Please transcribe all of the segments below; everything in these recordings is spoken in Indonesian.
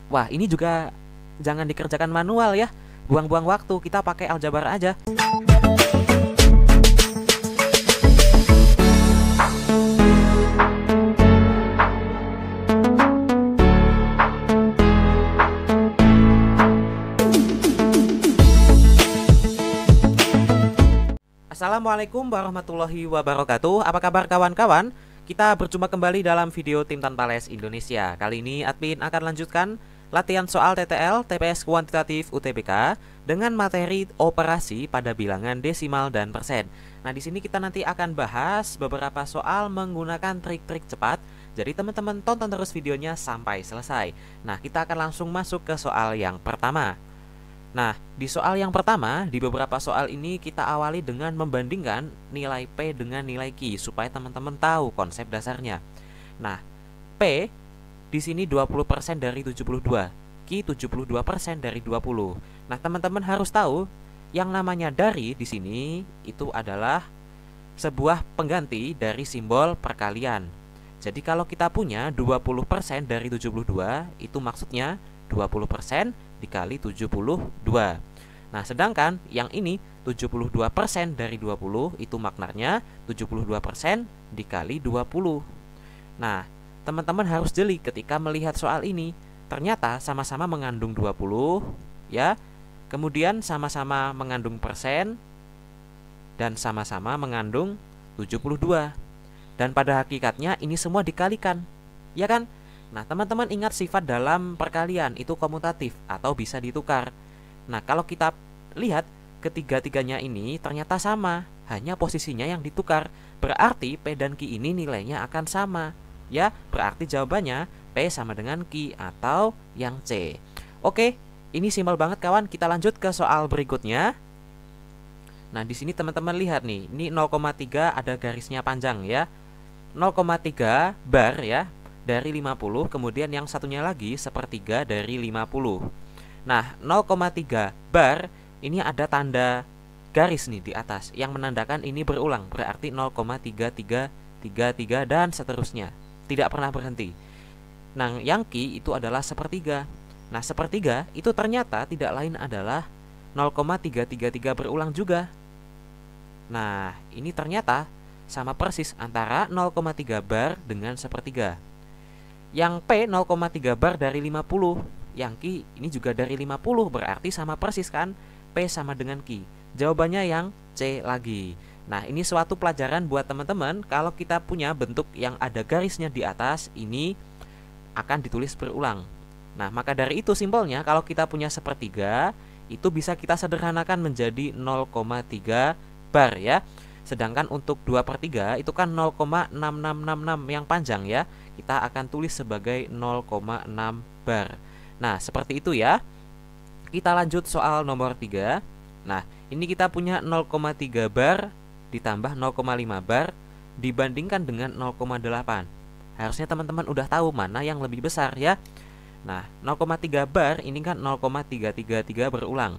Wah, ini juga jangan dikerjakan manual ya. Buang-buang waktu, kita pakai aljabar aja. Assalamualaikum warahmatullahi wabarakatuh. Apa kabar kawan-kawan? Kita berjumpa kembali dalam video Tim Tanpa Les Indonesia. Kali ini admin akan lanjutkan latihan soal TTL TPS kuantitatif UTBK dengan materi operasi pada bilangan desimal dan persen. Nah, di sini kita nanti akan bahas beberapa soal menggunakan trik-trik cepat. Jadi teman-teman tonton terus videonya sampai selesai. Nah, kita akan langsung masuk ke soal yang pertama. Nah, di soal yang pertama, di beberapa soal ini kita awali dengan membandingkan nilai P dengan nilai Q supaya teman-teman tahu konsep dasarnya. Nah, P di sini 20% dari 72, Q 72% dari 20. Nah, teman-teman harus tahu yang namanya dari di sini itu adalah sebuah pengganti dari simbol perkalian. Jadi kalau kita punya 20% dari 72, itu maksudnya 20% dikali 72. Nah, sedangkan yang ini 72% dari 20 itu maknanya 72% dikali 20. Nah, teman-teman harus jeli ketika melihat soal ini. Ternyata sama-sama mengandung 20 ya. Kemudian sama-sama mengandung persen dan sama-sama mengandung 72. Dan pada hakikatnya ini semua dikalikan. Ya kan? Nah, teman-teman ingat sifat dalam perkalian itu komutatif atau bisa ditukar. Nah, kalau kita lihat ketiga-tiganya ini ternyata sama, hanya posisinya yang ditukar. Berarti P dan Q ini nilainya akan sama. Ya, berarti jawabannya P sama dengan Q atau yang C. Oke, ini simpel banget kawan. Kita lanjut ke soal berikutnya. Nah, di sini teman-teman lihat nih, ini 0,3 ada garisnya panjang ya. 0,3 bar ya. Dari 50, kemudian yang satunya lagi sepertiga dari 50. Nah, 0,3 bar ini ada tanda garis nih di atas yang menandakan ini berulang, berarti 0,3333 dan seterusnya. Tidak pernah berhenti. Nah, yang Q itu adalah sepertiga. Nah, sepertiga itu ternyata tidak lain adalah 0,333 berulang juga. Nah, ini ternyata sama persis antara 0,3 bar dengan sepertiga. Yang P 0,3 bar dari 50. Yang Q ini juga dari 50. Berarti sama persis kan? P sama dengan Q. Jawabannya yang C lagi. Nah, ini suatu pelajaran buat teman-teman. Kalau kita punya bentuk yang ada garisnya di atas, ini akan ditulis berulang. Nah, maka dari itu simpelnya kalau kita punya sepertiga, itu bisa kita sederhanakan menjadi 0,3 bar ya. Sedangkan untuk 2/3 itu kan 0,6666 yang panjang ya. Kita akan tulis sebagai 0,6 bar. Nah, seperti itu ya. Kita lanjut soal nomor 3. Nah, ini kita punya 0,3 bar ditambah 0,5 bar dibandingkan dengan 0,8. Harusnya teman-teman udah tahu mana yang lebih besar ya. Nah, 0,3 bar ini kan 0,333 berulang.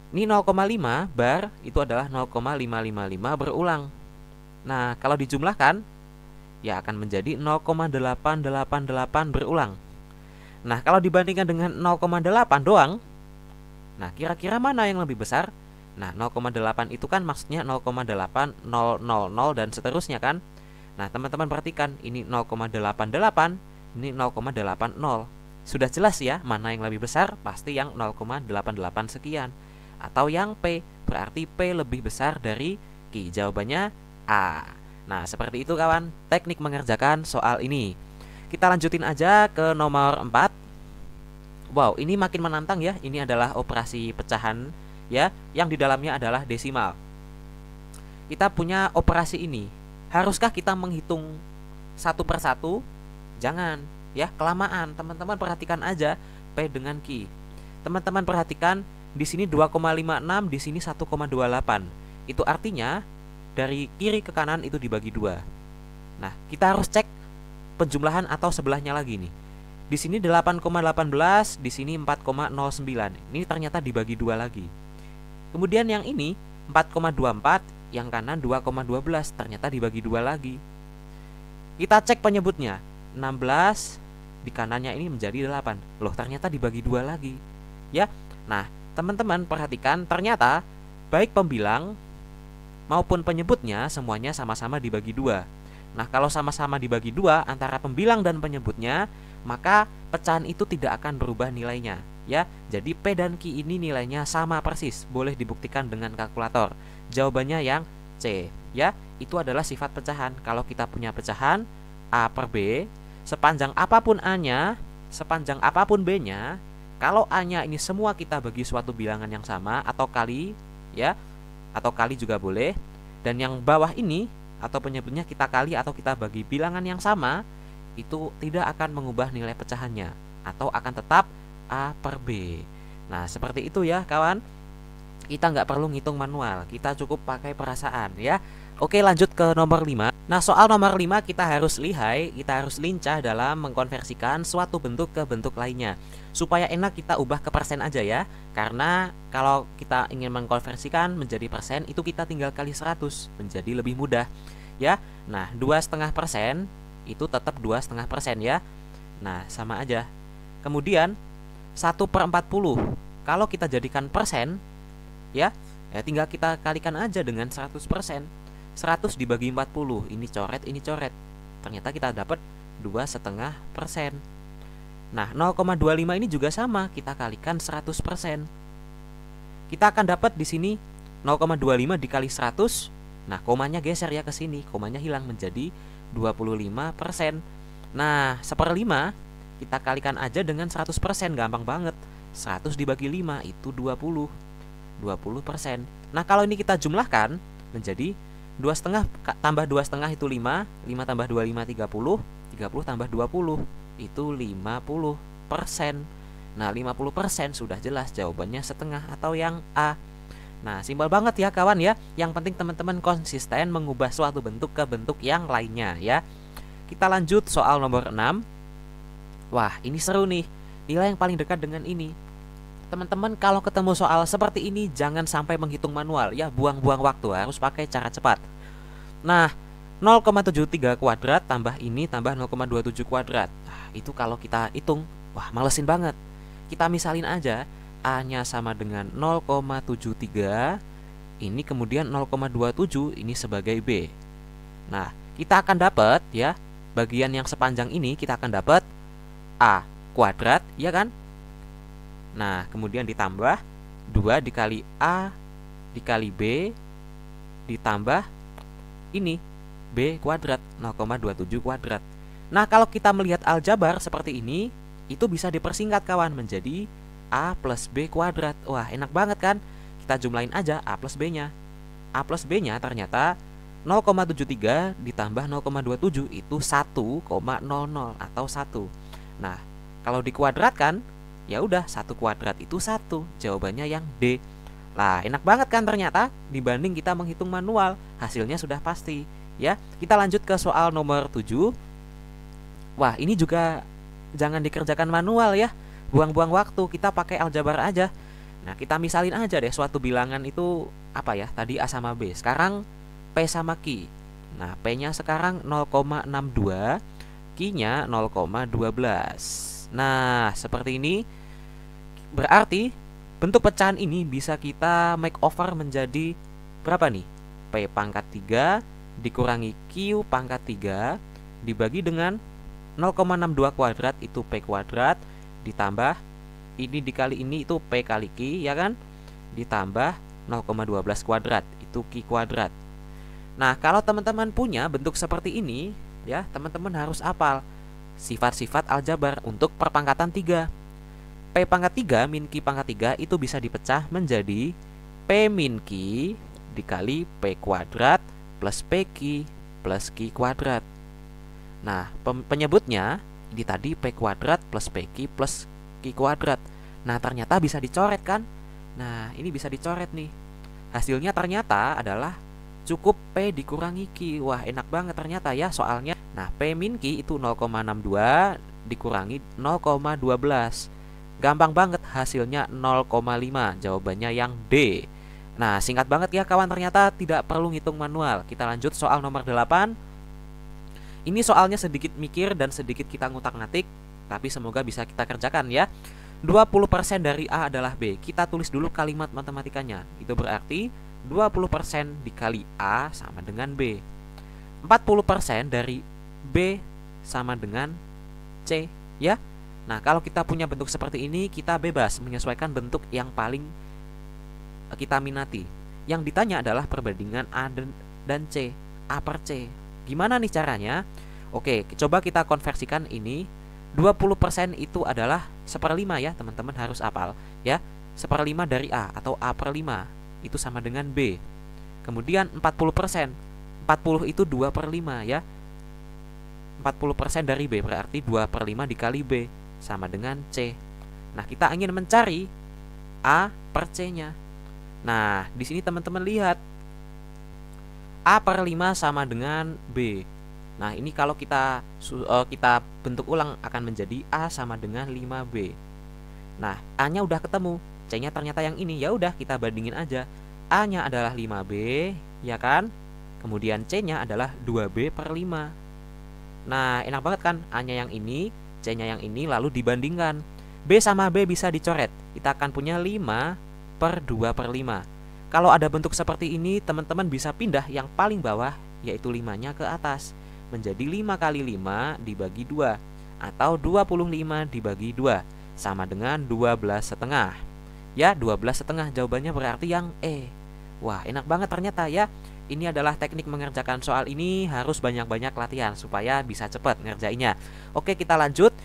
Ini 0,5 bar itu adalah 0,555 berulang. Nah, kalau dijumlahkan ya akan menjadi 0,888 berulang. Nah, kalau dibandingkan dengan 0,8 doang, nah kira-kira mana yang lebih besar? Nah, 0,8 itu kan maksudnya 0,8000 dan seterusnya kan. Nah, teman-teman perhatikan ini 0,88, ini 0,80. Sudah jelas ya mana yang lebih besar? Pasti yang 0,88 sekian. Atau yang P, berarti P lebih besar dari Q. Jawabannya A. Nah, seperti itu kawan teknik mengerjakan soal ini. Kita lanjutin aja ke nomor 4. Wow, ini makin menantang ya. Ini adalah operasi pecahan ya, yang di dalamnya adalah desimal. Kita punya operasi ini. Haruskah kita menghitung satu per satu? Jangan ya, kelamaan. Teman-teman perhatikan aja P dengan Q. Teman-teman perhatikan di sini 2,56, di sini 1,28. Itu artinya dari kiri ke kanan itu dibagi 2. Nah, kita harus cek penjumlahan atau sebelahnya lagi nih. Di sini 8,18, di sini 4,09. Ini ternyata dibagi 2 lagi. Kemudian yang ini 4,24, yang kanan 2,12, ternyata dibagi 2 lagi. Kita cek penyebutnya. 16 di kanannya ini menjadi 8. Loh, ternyata dibagi 2 lagi. Ya. Nah, teman-teman perhatikan, ternyata baik pembilang maupun penyebutnya semuanya sama-sama dibagi 2. Nah, kalau sama-sama dibagi 2 antara pembilang dan penyebutnya, maka pecahan itu tidak akan berubah nilainya, ya. Jadi P dan Q ini nilainya sama persis, boleh dibuktikan dengan kalkulator. Jawabannya yang C, ya. Itu adalah sifat pecahan. Kalau kita punya pecahan A per B, sepanjang apapun A-nya, sepanjang apapun B-nya, kalau A-nya ini semua kita bagi suatu bilangan yang sama atau kali, ya, atau kali juga boleh. Dan yang bawah ini atau penyebutnya kita kali atau kita bagi bilangan yang sama, itu tidak akan mengubah nilai pecahannya atau akan tetap A per B. Nah, seperti itu ya kawan. Kita nggak perlu ngitung manual, kita cukup pakai perasaan ya. Oke, lanjut ke nomor 5. Nah, soal nomor 5 kita harus lihai, kita harus lincah dalam mengkonversikan suatu bentuk ke bentuk lainnya. Supaya enak kita ubah ke persen aja ya. Karena kalau kita ingin mengkonversikan menjadi persen, itu kita tinggal kali 100, menjadi lebih mudah ya. Nah, 2,5% itu tetap 2,5% ya. Nah, sama aja. Kemudian 1/40, kalau kita jadikan persen ya, tinggal kita kalikan aja dengan 100%. 100 dibagi 40, ini coret, ini coret. Ternyata kita dapat 2,5%. Nah, 0,25 ini juga sama, kita kalikan 100%. Kita akan dapat di sini 0,25 dikali 100. Nah, komanya geser ya ke sini, komanya hilang menjadi 25%. Nah, 1/5 kita kalikan aja dengan 100%, gampang banget. 100 dibagi 5 itu 20%. Nah, kalau ini kita jumlahkan menjadi 2,5 tambah 2,5 itu 5, 5 tambah 25 30, 30 tambah 20 itu 50%. Nah, 50% sudah jelas jawabannya setengah atau yang A. Nah, simpel banget ya kawan ya. Yang penting teman-teman konsisten mengubah suatu bentuk ke bentuk yang lainnya ya. Kita lanjut soal nomor 6. Wah, ini seru nih. Nilai yang paling dekat dengan ini. Teman-teman kalau ketemu soal seperti ini jangan sampai menghitung manual ya, buang-buang waktu, harus pakai cara cepat. Nah, 0,73 kuadrat tambah ini tambah 0,27 kuadrat. Nah, itu kalau kita hitung, wah malesin banget. Kita misalin aja, A-nya sama dengan 0,73, ini kemudian 0,27 ini sebagai B. Nah, kita akan dapat ya, bagian yang sepanjang ini kita akan dapat A kuadrat, ya kan? Nah, kemudian ditambah 2 dikali A dikali B ditambah ini B kuadrat 0,27 kuadrat. Nah, kalau kita melihat aljabar seperti ini, itu bisa dipersingkat kawan menjadi A plus B kuadrat. Wah, enak banget kan? Kita jumlahin aja A plus B-nya. A plus B-nya ternyata 0,73 ditambah 0,27 itu 1,00 atau 1. Nah, kalau dikuadratkan, ya udah 1 kuadrat itu 1. Jawabannya yang D. Lah, enak banget kan ternyata dibanding kita menghitung manual, hasilnya sudah pasti. Ya, kita lanjut ke soal nomor 7. Wah, ini juga jangan dikerjakan manual ya. Buang-buang waktu, kita pakai aljabar aja. Nah, kita misalin aja deh suatu bilangan itu apa ya? Tadi A sama B, sekarang P sama Q. Nah, P-nya sekarang 0,62, Q-nya 0,12. Nah, seperti ini. Berarti bentuk pecahan ini bisa kita make over menjadi berapa nih? P pangkat 3 dikurangi Q pangkat 3 dibagi dengan 0,62 kuadrat itu P kuadrat, ditambah ini dikali ini itu P kali Q, ya kan? Ditambah 0,12 kuadrat itu Q kuadrat. Nah, kalau teman-teman punya bentuk seperti ini ya, teman-teman harus hafal sifat-sifat aljabar untuk perpangkatan 3. P pangkat 3 min Q pangkat 3 itu bisa dipecah menjadi P min Q dikali P kuadrat plus PQ plus Q kuadrat. Nah, penyebutnya ini tadi P kuadrat plus PQ plus Q kuadrat. Nah, ternyata bisa dicoret kan? Nah, ini bisa dicoret nih. Hasilnya ternyata adalah cukup P dikurangi Q. Wah, enak banget ternyata ya soalnya. Nah, P min Q itu 0,62 dikurangi 0,12. Gampang banget, hasilnya 0,5. Jawabannya yang D. Nah, singkat banget ya kawan, ternyata tidak perlu ngitung manual. Kita lanjut soal nomor 8. Ini soalnya sedikit mikir dan sedikit kita ngutak-ngatik. Tapi semoga bisa kita kerjakan ya. 20% dari A adalah B. Kita tulis dulu kalimat matematikanya. Itu berarti 20% dikali A sama dengan B. 40% dari B sama dengan C ya. Nah, kalau kita punya bentuk seperti ini, kita bebas menyesuaikan bentuk yang paling kita minati. Yang ditanya adalah perbandingan A dan C, A per C. Gimana nih caranya? Oke, coba kita konversikan ini. 20% itu adalah 1/5 ya, teman-teman harus hafal ya. 1/5 dari A atau A per 5 itu sama dengan B. Kemudian 40%. 40 itu 2/5 ya. 40% dari B berarti 2/5 dikali B sama dengan C. Nah, kita ingin mencari A per C-nya. Nah, di sini teman-teman lihat A per 5 sama dengan B. Nah, ini kalau kita bentuk ulang akan menjadi A sama dengan 5B. Nah, A-nya udah ketemu, C-nya ternyata yang ini. Ya udah, kita bandingin aja. A-nya adalah 5B, ya kan? Kemudian C-nya adalah 2B per 5. Nah, enak banget kan? A-nya yang ini, C-nya yang ini, lalu dibandingkan. B sama B bisa dicoret. Kita akan punya 5 per 2 per 5. Kalau ada bentuk seperti ini, teman-teman bisa pindah yang paling bawah, yaitu 5-nya ke atas. Menjadi 5 kali 5 dibagi 2 atau 25 dibagi 2 sama dengan 12,5. Ya, 12,5 jawabannya berarti yang E. Wah, enak banget ternyata ya. Ini adalah teknik mengerjakan soal ini, harus banyak-banyak latihan supaya bisa cepat ngerjainnya. Oke, kita lanjut.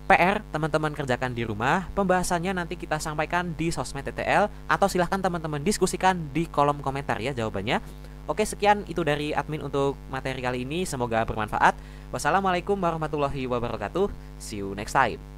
PR teman-teman kerjakan di rumah. Pembahasannya nanti kita sampaikan di sosmed TTL atau silahkan teman-teman diskusikan di kolom komentar ya jawabannya. Oke, sekian itu dari admin untuk materi kali ini. Semoga bermanfaat. Wassalamualaikum warahmatullahi wabarakatuh. See you next time.